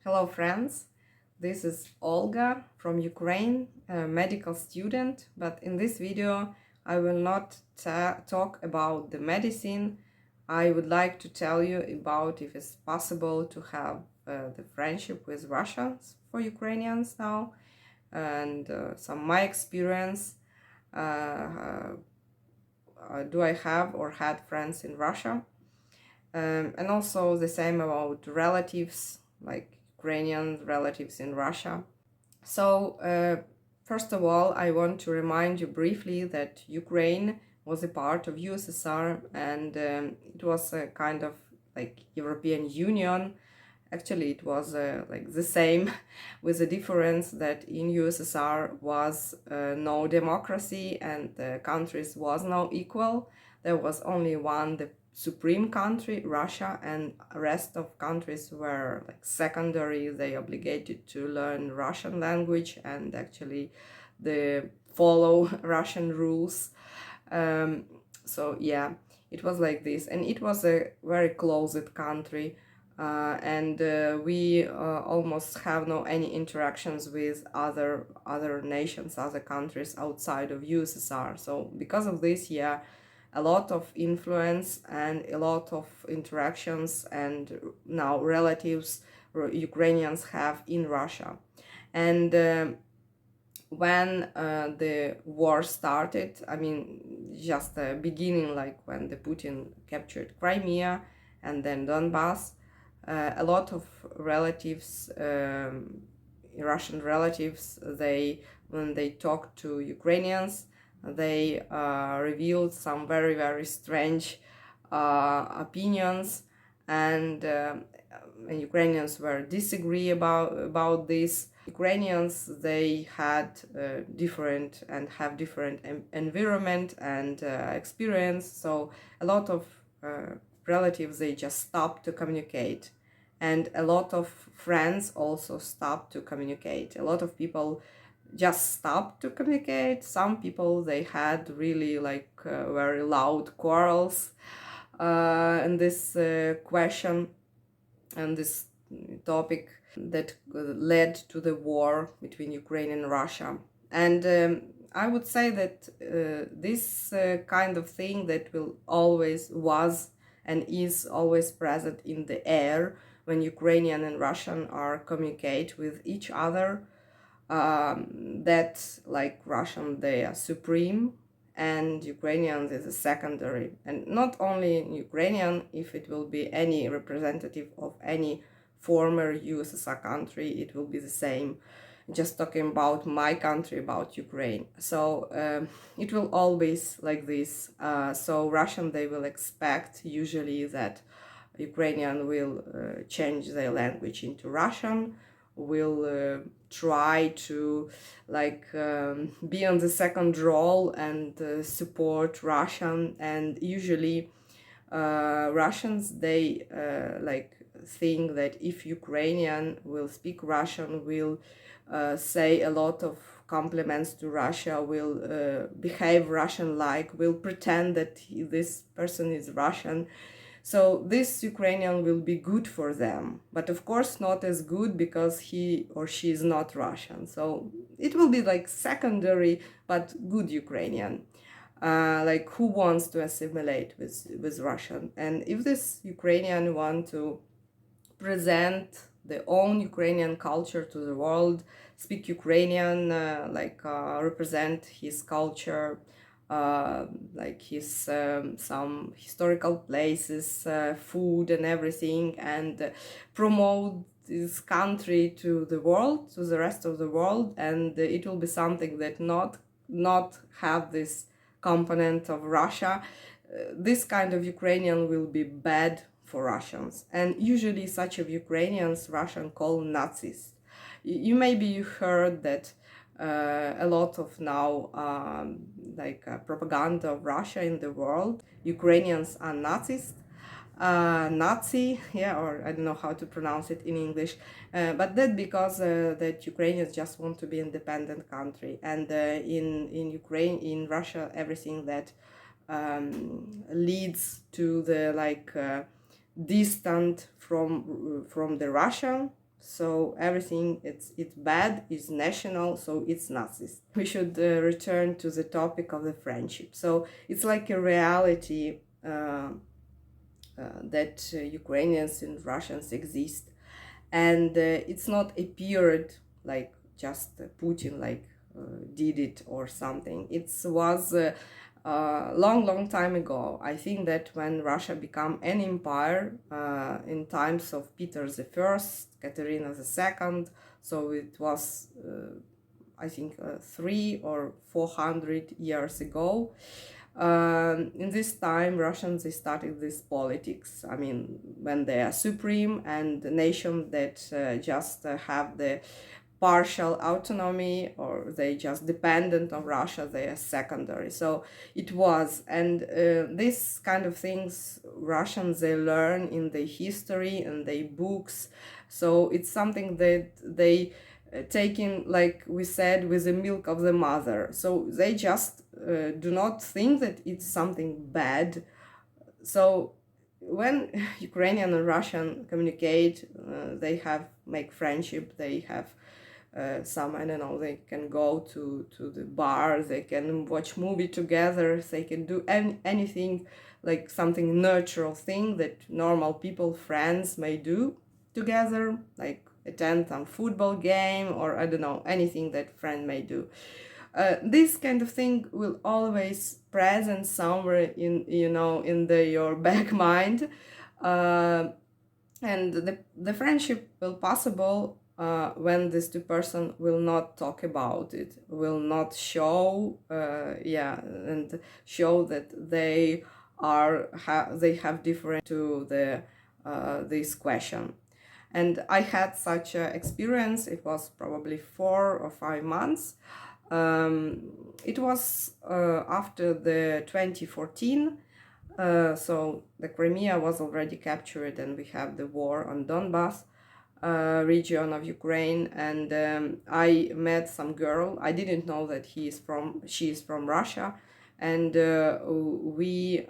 Hello friends, this is Olga from Ukraine, a medical student, but in this video I will not talk about the medicine. I would like to tell you about if it's possible to have the friendship with Russians for Ukrainians now, and some my experience. Uh, do I have or had friends in Russia? And also the same about relatives, like Ukrainian relatives in Russia. So, first of all, I want to remind you briefly that Ukraine was a part of USSR, and it was a kind of like European Union. Actually, it was like the same, with the difference that in USSR was no democracy and the countries was no equal. There was only one, the supreme country, Russia, and rest of countries were like secondary. They obligated to learn Russian language and actually the follow Russian rules. So yeah, it was like this, and it was a very closed country. And we almost have no any interactions with other nations, other countries outside of USSR. So because of this, yeah, a lot of influence and a lot of interactions and now relatives Ukrainians have in Russia. And when the war started, I mean, just the beginning, like when the Putin captured Crimea and then Donbass, a lot of relatives, Russian relatives, when they talked to Ukrainians, they revealed some very strange opinions, and Ukrainians were disagree about this. Ukrainians, they had different and have different environment and experience, so a lot of relatives, they just stopped to communicate, and a lot of friends also stopped to communicate. A lot of people just stopped to communicate. Some people, they had really like very loud quarrels in this question and this topic that led to the war between Ukraine and Russia. And I would say that this kind of thing that will always was and is always present in the air when Ukrainian and Russian are communicate with each other, that like Russian, they are supreme and Ukrainians is a secondary. And not only in Ukrainian, if it will be any representative of any former USSR country, it will be the same. Just talking about my country, about Ukraine. So it will always like this. So Russian, they will expect usually that Ukrainian will change their language into Russian, will try to like be on the second role and support Russian. And usually Russians, they like think that if Ukrainian will speak Russian, will say a lot of compliments to Russia, will behave Russian-like, will pretend that this person is Russian. So this Ukrainian will be good for them, but of course not as good because he or she is not Russian. So it will be like secondary, but good Ukrainian. Like who wants to assimilate with Russian? And if this Ukrainian want to present their own Ukrainian culture to the world, speak Ukrainian, represent his culture, like his some historical places, food and everything, and promote this country to the world, to the rest of the world. And it will be something that not have this component of Russia. This kind of Ukrainian will be bad for Russians, and usually such of Ukrainians Russian call Nazis. Maybe you heard that a lot of now propaganda of Russia in the world. Ukrainians are Nazis, Nazi, yeah, or I don't know how to pronounce it in English, but that because that Ukrainians just want to be independent country, and in Ukraine, in Russia, everything that leads to the distant from the Russian. so everything it's bad, is national, so it's Nazis. We should return to the topic of the friendship. So it's like a reality that Ukrainians and Russians exist, and it's not appeared like just Putin did it or something. It was long time ago. I think that when Russia became an empire in times of Peter the First, Katerina the Second, so it was I think 300 or 400 years ago. In this time, Russians, they started this politics. I mean, when they are supreme, and the nation that just have the partial autonomy, or they just dependent on Russia, they are secondary. So it was, and this kind of things Russians, they learn in their history and their books. So it's something that they taking, like we said, with the milk of the mother. So they just do not think that it's something bad. So when Ukrainian and Russian communicate, they have make friendship, they have some, I don't know, they can go to the bar, they can watch movie together, they can do anything, like something natural thing that normal people, friends may do together, like attend some football game, or I don't know, anything that friend may do. This kind of thing will always present somewhere in your back mind, and the friendship will possible when these two person will not talk about it, will not show and show that they have different to the this question. And I had such an experience. It was probably 4 or 5 months. It was after the 2014. So the Crimea was already captured, and we have the war on Donbass region of Ukraine. And I met some girl. I didn't know that she is from Russia. And we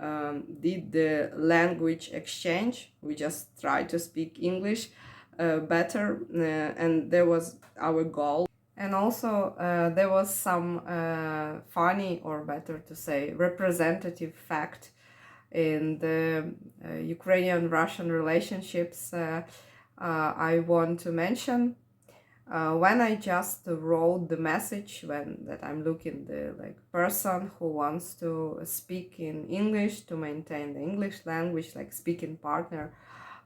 did the language exchange. We just tried to speak English better, and there was our goal. And also there was some funny, or better to say representative fact in the Ukrainian-Russian relationships I want to mention. When I just wrote the message that I'm looking the person who wants to speak in English, to maintain the English language, like speaking partner,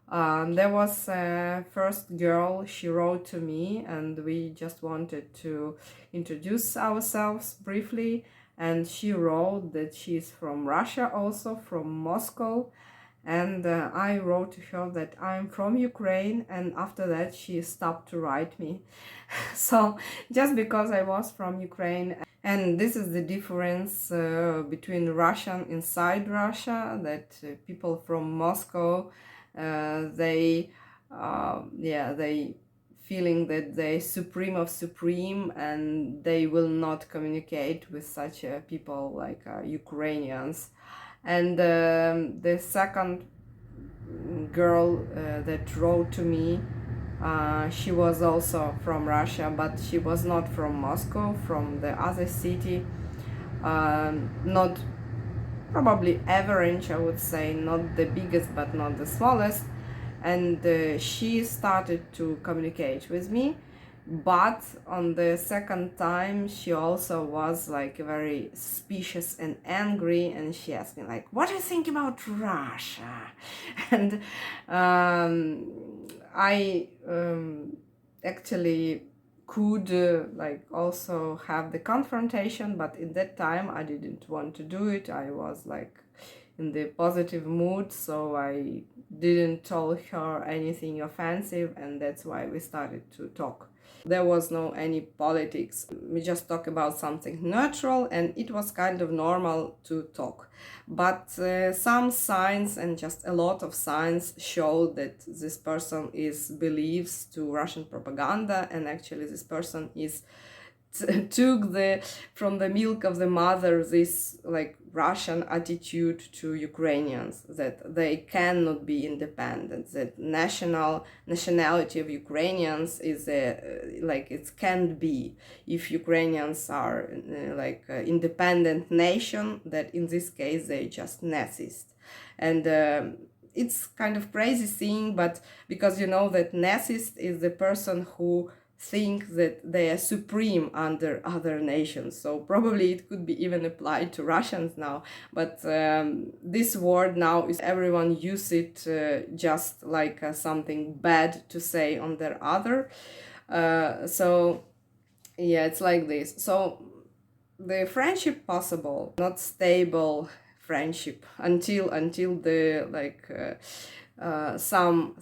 there was a first girl, she wrote to me, and we just wanted to introduce ourselves briefly. And she wrote that she's from Russia, also from Moscow. And I wrote to her that I'm from Ukraine, and after that she stopped to write me. So just because I was from Ukraine. And this is the difference between Russian inside Russia, that people from Moscow, they feeling that they supreme of supreme, and they will not communicate with such people like Ukrainians. And the second girl that wrote to me, she was also from Russia, but she was not from Moscow, from the other city, not probably average, I would say, not the biggest but not the smallest. And she started to communicate with me, but on the second time she also was like very suspicious and angry, and she asked me like, what do you think about Russia? And I actually could also have the confrontation, but in that time I didn't want to do it. I was like in the positive mood, so I didn't tell her anything offensive, and that's why we started to talk. There was no any politics. We just talk about something natural, and it was kind of normal to talk. But some signs, and just a lot of signs, show that this person believes to Russian propaganda, and actually this person is took from the milk of the mother this like Russian attitude to Ukrainians, that they cannot be independent, that nationality of Ukrainians is like it can't be. If Ukrainians are like an independent nation, that in this case they just Nazist. And it's kind of crazy thing, but because you know that Nazist is the person who think that they are supreme under other nations. So probably it could be even applied to Russians now. But this word now is everyone use it just like something bad to say on their other. So yeah, it's like this. So the friendship possible, not stable friendship until the like some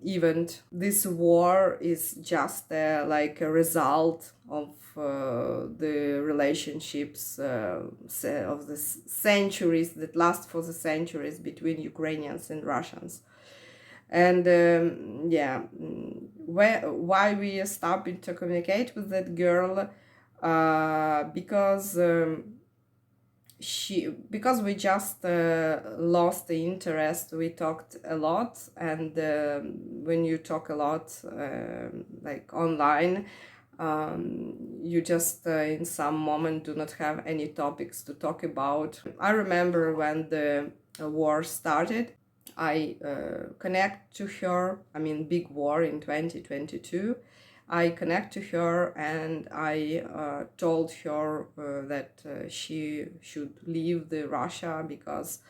event. This war is just like a result of the relationships of the centuries that last for the centuries between Ukrainians and Russians. And yeah, why we stopped to communicate with that girl, because we just lost the interest. We talked a lot, and when you talk a lot like online, you just in some moment do not have any topics to talk about. I remember when the war started, I connect to her, I mean big war in 2022. I connect to her and I told her that she should leave the Russia because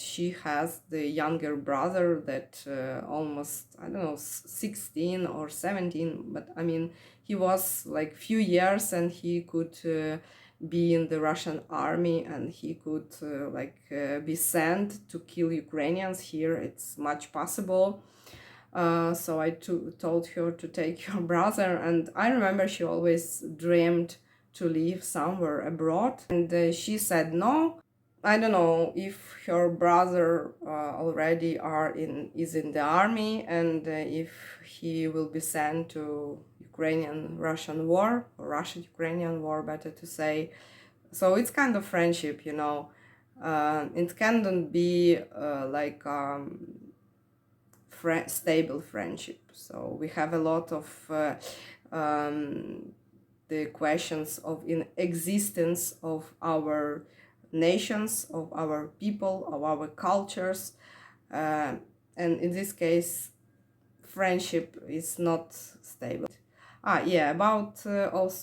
she has the younger brother that almost, I don't know, 16 or 17, but I mean he was like few years and he could be in the Russian army, and he could be sent to kill Ukrainians. Here it's much possible. So I told her to take her brother, and I remember she always dreamed to live somewhere abroad, and she said no. I don't know if her brother already is in the army, and if he will be sent to Ukrainian-Russian war, or Russian-Ukrainian war, better to say. So it's kind of friendship, you know. It cannot be stable friendship. So we have a lot of the questions of in existence of our nations, of our people, of our cultures, and in this case friendship is not stable. Yeah, about also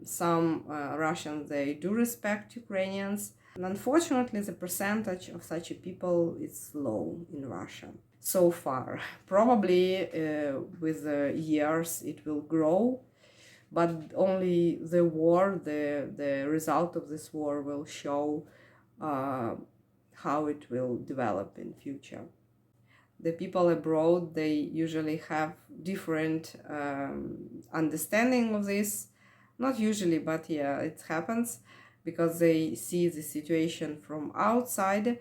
some Russians, they do respect Ukrainians, and unfortunately the percentage of such people is low in Russia so far. Probably with the years it will grow, but only the war, the result of this war will show how it will develop in future. The people abroad, they usually have different understanding of this. Not usually, but yeah, it happens because they see the situation from outside.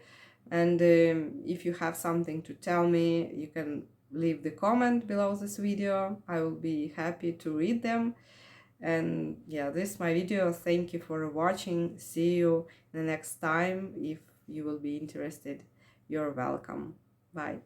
And if you have something to tell me, you can leave the comment below this video. I will be happy to read them. And yeah, this is my video. Thank you for watching. See you the next time. If you will be interested, you're welcome. Bye.